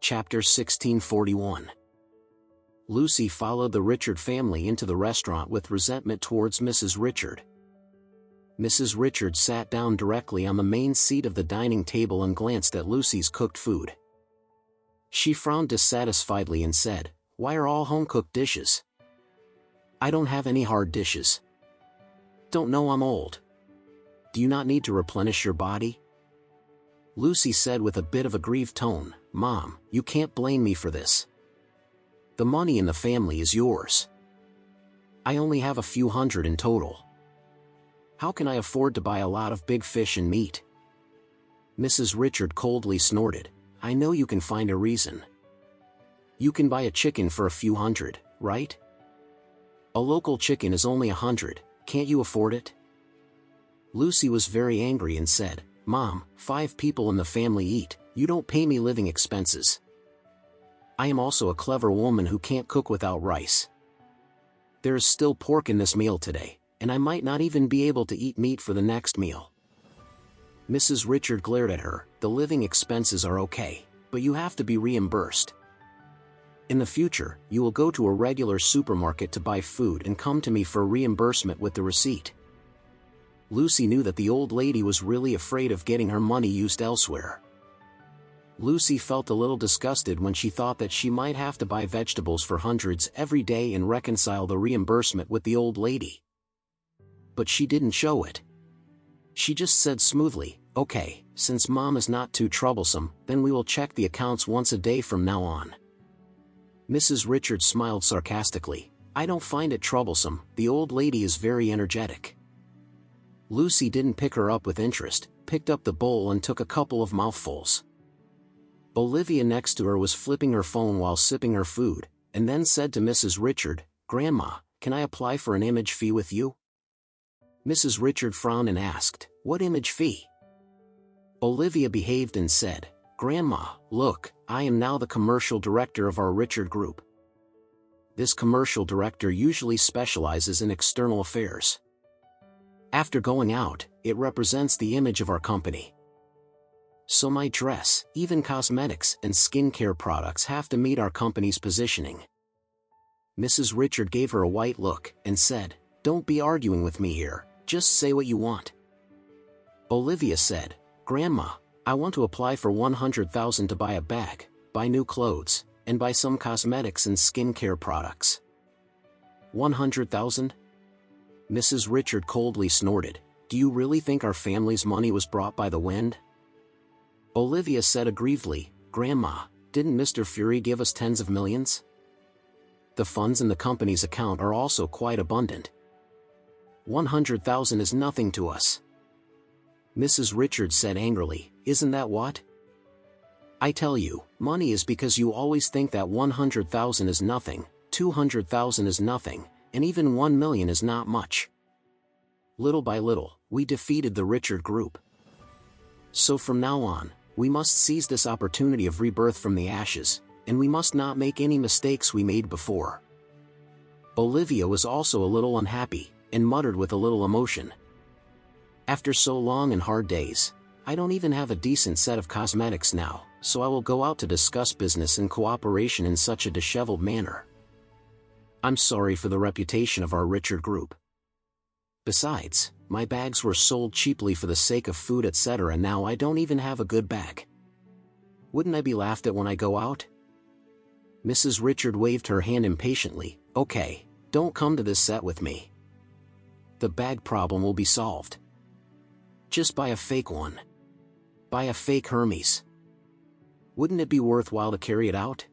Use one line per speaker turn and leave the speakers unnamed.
Chapter 1641. Lucy followed the Richard family into the restaurant with resentment towards Mrs. Richard. Mrs. Richard sat down directly on the main seat of the dining table and glanced at Lucy's cooked food. She frowned dissatisfiedly and said, "Why are all home-cooked dishes? I don't have any hard dishes. Don't know I'm old. Do you not need to replenish your body?" Lucy said with a bit of a grieved tone, "Mom, you can't blame me for this. The money in the family is yours. I only have a few hundred in total. How can I afford to buy a lot of big fish and meat?" Mrs. Richard coldly snorted, "I know you can find a reason. You can buy a chicken for a few hundred, right? A local chicken is only $100, can't you afford it?" Lucy was very angry and said, "Mom, 5 people in the family eat, you don't pay me living expenses. I am also a clever woman who can't cook without rice. There is still pork in this meal today, and I might not even be able to eat meat for the next meal." Mrs. Richard glared at her, "The living expenses are okay, but you have to be reimbursed. In the future, you will go to a regular supermarket to buy food and come to me for reimbursement with the receipt." Lucy knew that the old lady was really afraid of getting her money used elsewhere. Lucy felt a little disgusted when she thought that she might have to buy vegetables for hundreds every day and reconcile the reimbursement with the old lady. But she didn't show it. She just said smoothly, "Okay, since Mom is not too troublesome, then we will check the accounts once a day from now on." Mrs. Richard smiled sarcastically, "I don't find it troublesome, the old lady is very energetic." Lucy didn't pick her up with interest, picked up the bowl and took a couple of mouthfuls. Olivia next to her was flipping her phone while sipping her food, and then said to Mrs. Richard, "Grandma, can I apply for an image fee with you?" Mrs. Richard frowned and asked, "What image fee?" Olivia behaved and said, "Grandma, look, I am now the commercial director of our Richard Group. This commercial director usually specializes in external affairs. After going out, it represents the image of our company. So my dress, even cosmetics and skincare products have to meet our company's positioning." Mrs. Richard gave her a white look and said, "Don't be arguing with me here, just say what you want." Olivia said, "Grandma, I want to apply for $100,000 to buy a bag, buy new clothes, and buy some cosmetics and skincare products." $100,000? Mrs. Richard coldly snorted, "Do you really think our family's money was brought by the wind?" Olivia said aggrievedly, "Grandma, didn't Mr. Fury give us tens of millions? The funds in the company's account are also quite abundant. 100,000 is nothing to us." Mrs. Richard said angrily, "Isn't that what? I tell you, money is because you always think that 100,000 is nothing, 200,000 is nothing, and even 1 million is not much. Little by little, we defeated the Richard Group. So from now on, we must seize this opportunity of rebirth from the ashes, and we must not make any mistakes we made before." Olivia was also a little unhappy, and muttered with a little emotion, "After so long and hard days, I don't even have a decent set of cosmetics now, so I will go out to discuss business and cooperation in such a disheveled manner. I'm sorry for the reputation of our Richard Group. Besides, my bags were sold cheaply for the sake of food etc. and now I don't even have a good bag. Wouldn't I be laughed at when I go out?" Mrs. Richard waved her hand impatiently, "Okay, don't come to this set with me. The bag problem will be solved. Just buy a fake one. Buy a fake Hermes. Wouldn't it be worthwhile to carry it out?"